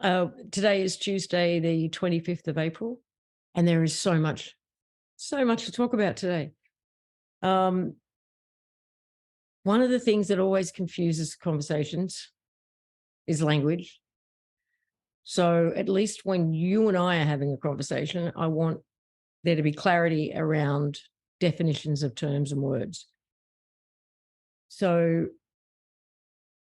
Today is Tuesday, the 25th of April, and there is so much to talk about today. One of the things that always confuses conversations is language. So at least when you and I are having a conversation, I want there to be clarity around definitions of terms and words. So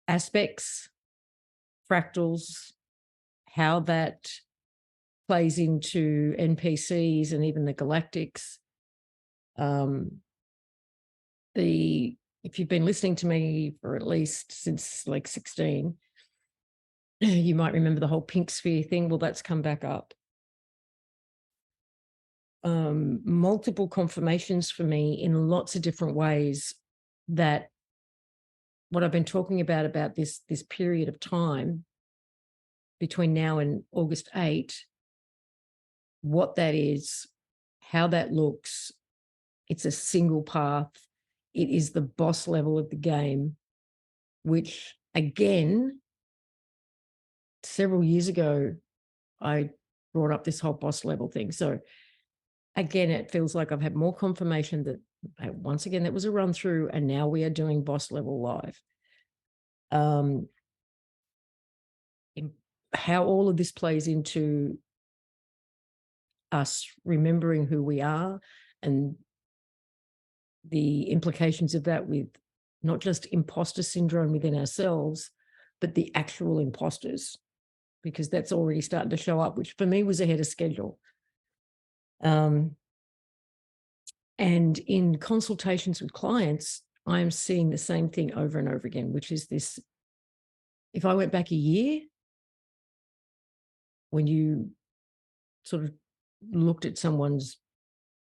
aspects, fractals, how that plays into NPCs and even the Galactics. If you've been listening to me for at least since like 16, you might remember the whole pink sphere thing. Well, that's come back up. Multiple confirmations for me in lots of different ways that what I've been talking about this period of time between now and August 8, what that is, how that looks. It's a single path. It is the boss level of the game, which again, several years ago, I brought up this whole boss level thing. So again, it feels like I've had more confirmation that once again, that was a run through, and now we are doing boss level live. How all of this plays into us remembering who we are and the implications of that with not just imposter syndrome within ourselves, but the actual imposters, because that's already starting to show up, which for me was ahead of schedule. And in consultations with clients, I'm seeing the same thing over and over again, which is this. If I went back a year, when you sort of looked at someone's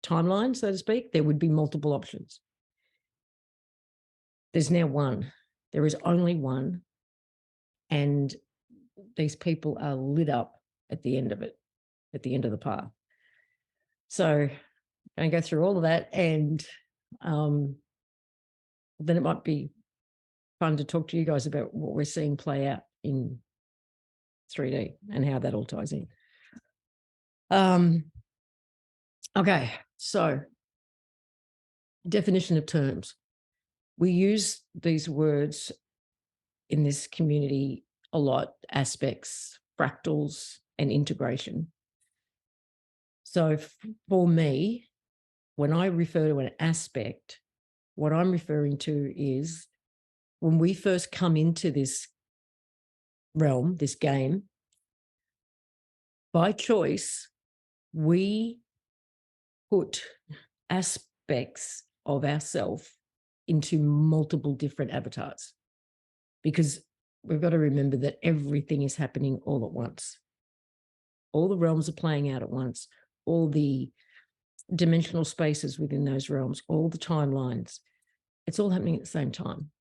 timeline, so to speak, there would be multiple options. There's now one. There is only one. And these people are lit up at the end of it, at the end of the path. So I'm going to go through all of that, and then it might be fun to talk to you guys about what we're seeing play out in 3D and how that all ties in. Okay, so definition of terms. We use these words in this community a lot: aspects, fractals, and integration. So for me, when I refer to an aspect, what I'm referring to is when we first come into this realm, this game, by choice, we put aspects of ourselves into multiple different avatars, because we've got to remember that everything is happening all at once. All the realms are playing out at once, all the dimensional spaces within those realms, all the timelines. It's all happening at the same time.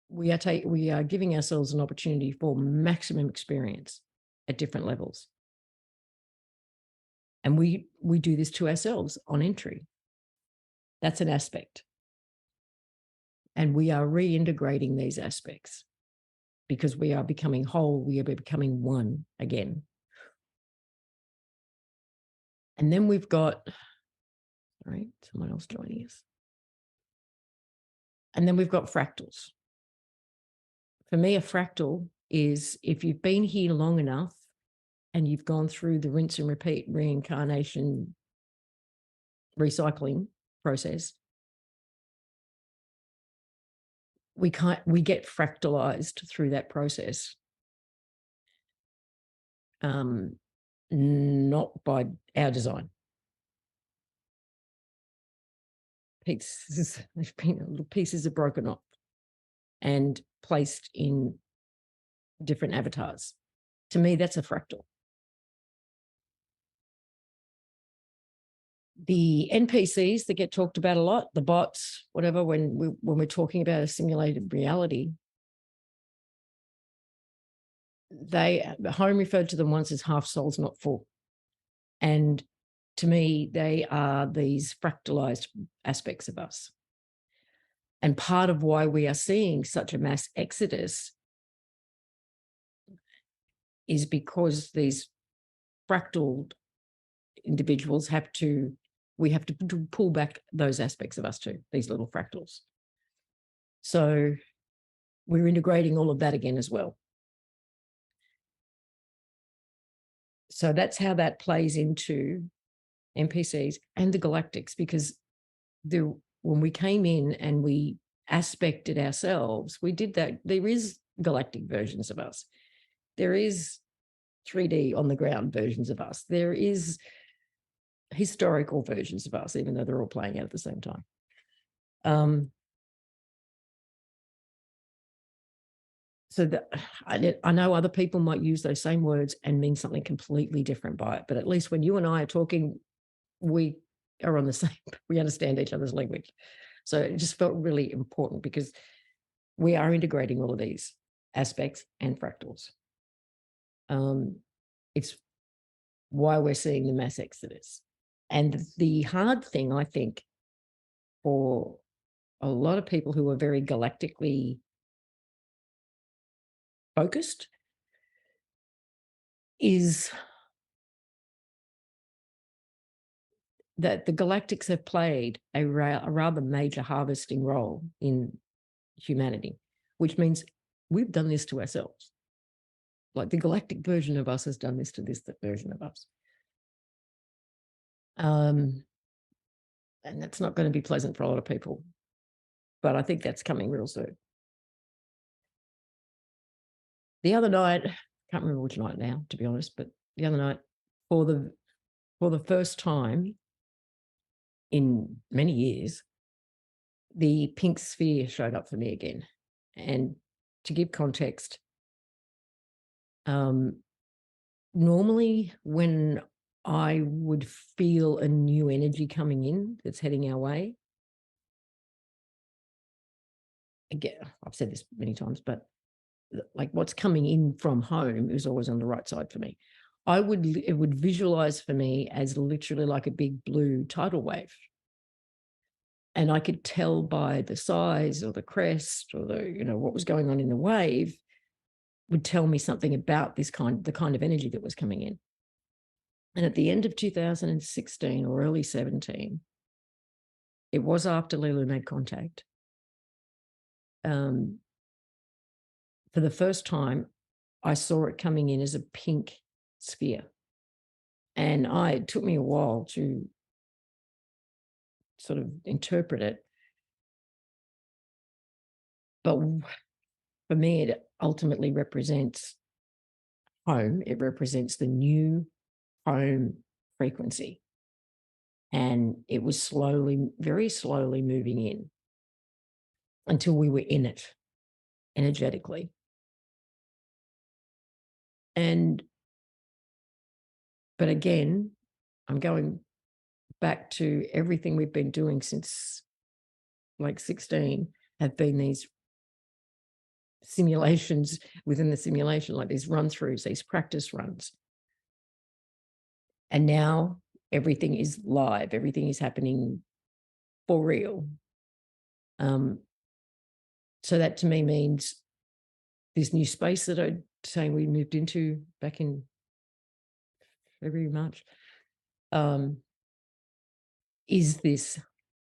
We are giving ourselves an opportunity for maximum experience at different levels. And we do this to ourselves on entry. That's an aspect. And we are reintegrating these aspects because we are becoming whole, we are becoming one again. And then we've got, right, someone else joining us. And then we've got fractals. For me, a fractal is if you've been here long enough and you've gone through the rinse and repeat reincarnation recycling process, we get fractalized through that process. Not by our design. Pieces are broken off and placed in different avatars. To me, that's a fractal. The NPCs that get talked about a lot, the bots, whatever, when we're talking about a simulated reality, Home referred to them once as half souls, not full. And to me, they are these fractalized aspects of us. And part of why we are seeing such a mass exodus is because these fractal individuals we have to pull back those aspects of us too, these little fractals. So we're integrating all of that again as well. So that's how that plays into NPCs and the Galactics, because when we came in and we aspected ourselves, we did that. There is galactic versions of us. There is 3D on the ground versions of us. There is historical versions of us, even though they're all playing out at the same time. So I know other people might use those same words and mean something completely different by it, but at least when you and I are talking, we are on the same, we understand each other's language. So it just felt really important because we are integrating all of these aspects and fractals. It's why we're seeing the mass exodus. And the hard thing, I think, for a lot of people who are very galactically focused is that the Galactics have played a rather major harvesting role in humanity, which means we've done this to ourselves. Like the galactic version of us has done this to this version of us. And that's not going to be pleasant for a lot of people, but I think that's coming real soon. The other night, I can't remember which night now, to be honest, but the other night, for the first time in many years, the pink sphere showed up for me again. And to give context, normally when I would feel a new energy coming in that's heading our way, again, I've said this many times, but like what's coming in from home is always on the right side for me. It would visualize for me as literally like a big blue tidal wave. And I could tell by the size or the crest or what was going on in the wave would tell me something about the kind of energy that was coming in. And at the end of 2016 or early 17, it was after Lulu made contact. For the first time, I saw it coming in as a pink sphere. And it took me a while to sort of interpret it. But for me, it ultimately represents home. It represents the new home frequency. And it was slowly, very slowly moving in until we were in it energetically. But again, I'm going back to everything we've been doing since like 16 have been these simulations within the simulation, like these run-throughs, these practice runs. And now everything is live, everything is happening for real. So that to me means this new space that I'm saying we moved into back in February, March, is this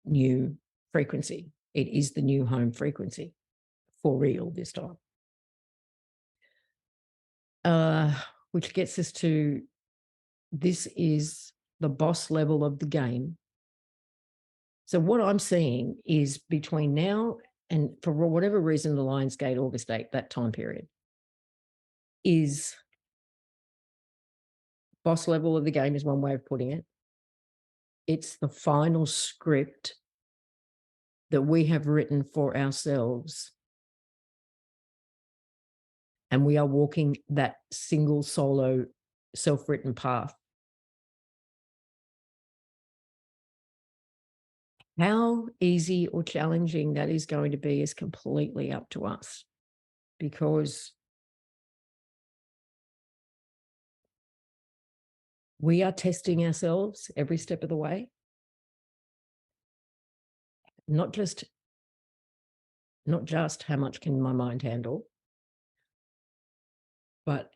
new frequency. It is the new home frequency for real this time. Which gets us to, this is the boss level of the game. So what I'm seeing is between now and for whatever reason, the Lionsgate, August 8, that time period, is boss level of the game is one way of putting it. It's the final script that we have written for ourselves. And we are walking that single solo self-written path. How easy or challenging that is going to be is completely up to us, because we are testing ourselves every step of the way. Not just how much can my mind handle, but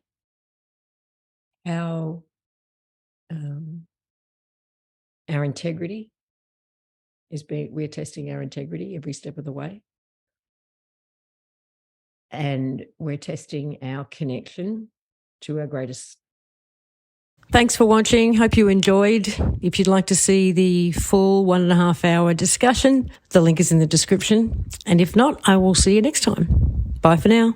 how our integrity we're testing our integrity every step of the way. And we're testing our connection to our greatest. Thanks for watching. Hope you enjoyed. If you'd like to see the full 1.5 hour discussion, the link is in the description. And if not, I will see you next time. Bye for now.